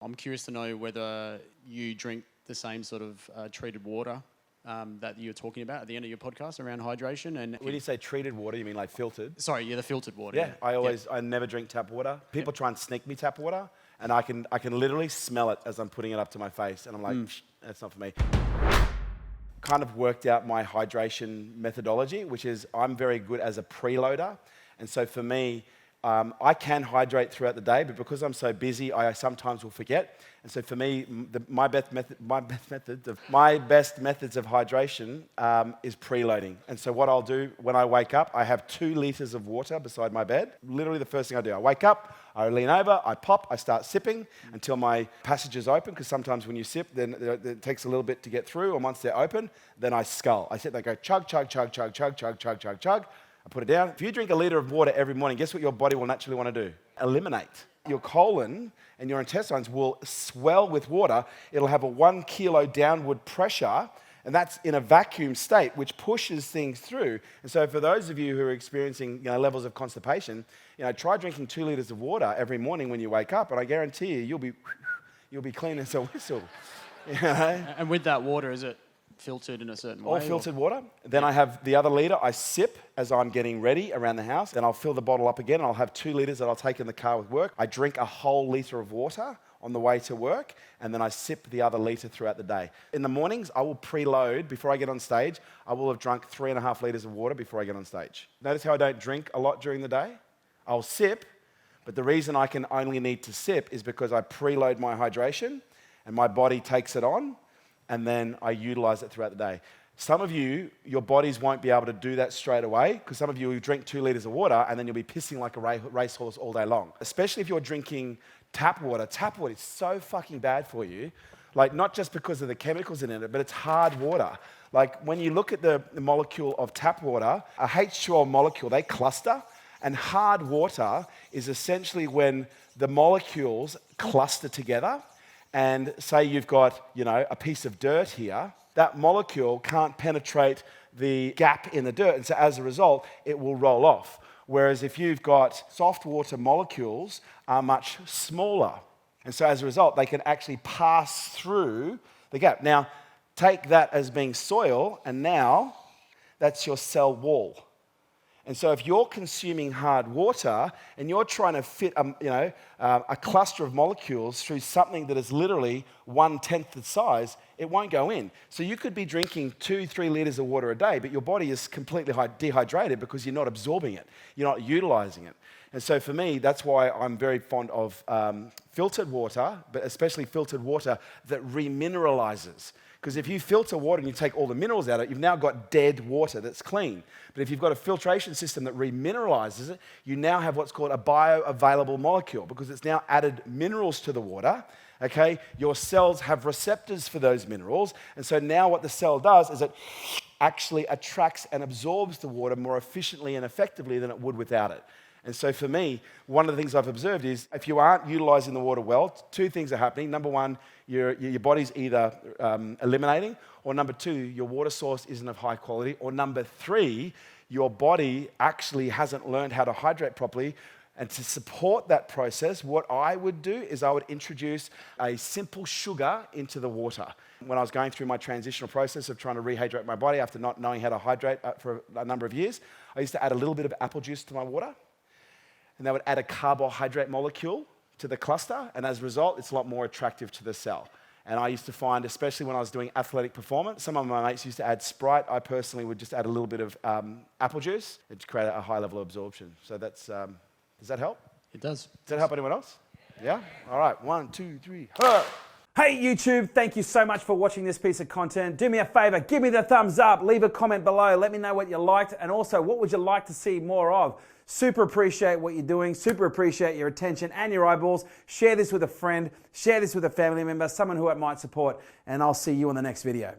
I'm curious to know whether you drink the same sort of treated water that you're talking about at the end of your podcast around hydration. And when you say treated water, you mean like filtered? Sorry, yeah, the filtered water. Yeah, I never drink tap water. People try and sneak me tap water, and I can literally smell it as I'm putting it up to my face, and I'm like, that's not for me. Kind of worked out my hydration methodology, which is I'm very good as a preloader, and so for me, I can hydrate throughout the day, but because I'm so busy, I sometimes will forget. And so for me, my best methods of hydration is preloading. And so what I'll do when I wake up, I have 2 liters of water beside my bed. Literally the first thing I do, I wake up, I lean over, I pop, I start sipping until my passages open, because sometimes when you sip, then it takes a little bit to get through, and once they're open, then I scull. I sit there and go chug, chug, chug, chug, chug, chug, chug, chug, chug. I put it down. If you drink a liter of water every morning, guess what your body will naturally want to do? Eliminate. Your colon and your intestines will swell with water. It'll have a 1 kilo downward pressure, and that's in a vacuum state, which pushes things through. And so for those of you who are experiencing levels of constipation, try drinking 2 liters of water every morning when you wake up, and I guarantee you'll be clean as a whistle. And with that water, is it filtered in a certain way? All filtered water. Then I have the other liter I sip as I'm getting ready around the house. Then I'll fill the bottle up again, and I'll have 2 liters that I'll take in the car with work. I drink a whole liter of water on the way to work, and then I sip the other liter throughout the day. In the mornings, I will preload. Before I get on stage, I will have drunk 3.5 liters of water before I get on stage. Notice how I don't drink a lot during the day? I'll sip, but the reason I can only need to sip is because I preload my hydration, and my body takes it on, and then I utilize it throughout the day. Some of you, your bodies won't be able to do that straight away, because some of you will drink 2 liters of water and then you'll be pissing like a racehorse all day long. Especially if you're drinking tap water. Tap water is so fucking bad for you. Like, not just because of the chemicals in it, but it's hard water. Like, when you look at the molecule of tap water, a H2O molecule, they cluster, and hard water is essentially when the molecules cluster together. And say you've got, a piece of dirt here, that molecule can't penetrate the gap in the dirt, and so as a result, it will roll off. Whereas if you've got soft water molecules are much smaller, and so as a result, they can actually pass through the gap. Now, take that as being soil, and now that's your cell wall. And so if you're consuming hard water and you're trying to fit a cluster of molecules through something that is literally 1/10 the size, it won't go in. So you could be drinking 2-3 liters of water a day, but your body is completely dehydrated because you're not absorbing it. You're not utilizing it. And so for me, that's why I'm very fond of filtered water, but especially filtered water that remineralizes. Because if you filter water and you take all the minerals out of it, you've now got dead water that's clean. But if you've got a filtration system that remineralizes it, you now have what's called a bioavailable molecule, because it's now added minerals to the water. Okay, your cells have receptors for those minerals, and so now what the cell does is it actually attracts and absorbs the water more efficiently and effectively than it would without it. And so for me, one of the things I've observed is if you aren't utilizing the water well, 2 things are happening. Number one, your body's either eliminating, or number 2, your water source isn't of high quality, or number 3, your body actually hasn't learned how to hydrate properly. And to support that process, what I would do is I would introduce a simple sugar into the water. When I was going through my transitional process of trying to rehydrate my body after not knowing how to hydrate for a number of years, I used to add a little bit of apple juice to my water. And that would add a carbohydrate molecule to the cluster, and as a result, it's a lot more attractive to the cell. And I used to find, especially when I was doing athletic performance, some of my mates used to add Sprite. I personally would just add a little bit of apple juice to create a high level of absorption. So that's, does that help? It does. Does that help anyone else? Yeah? All right, 1, 2, 3, Hey YouTube, thank you so much for watching this piece of content. Do me a favor, give me the thumbs up, leave a comment below, let me know what you liked, and also what would you like to see more of. Super appreciate what you're doing, super appreciate your attention and your eyeballs. Share this with a friend, share this with a family member, someone who it might support, and I'll see you on the next video.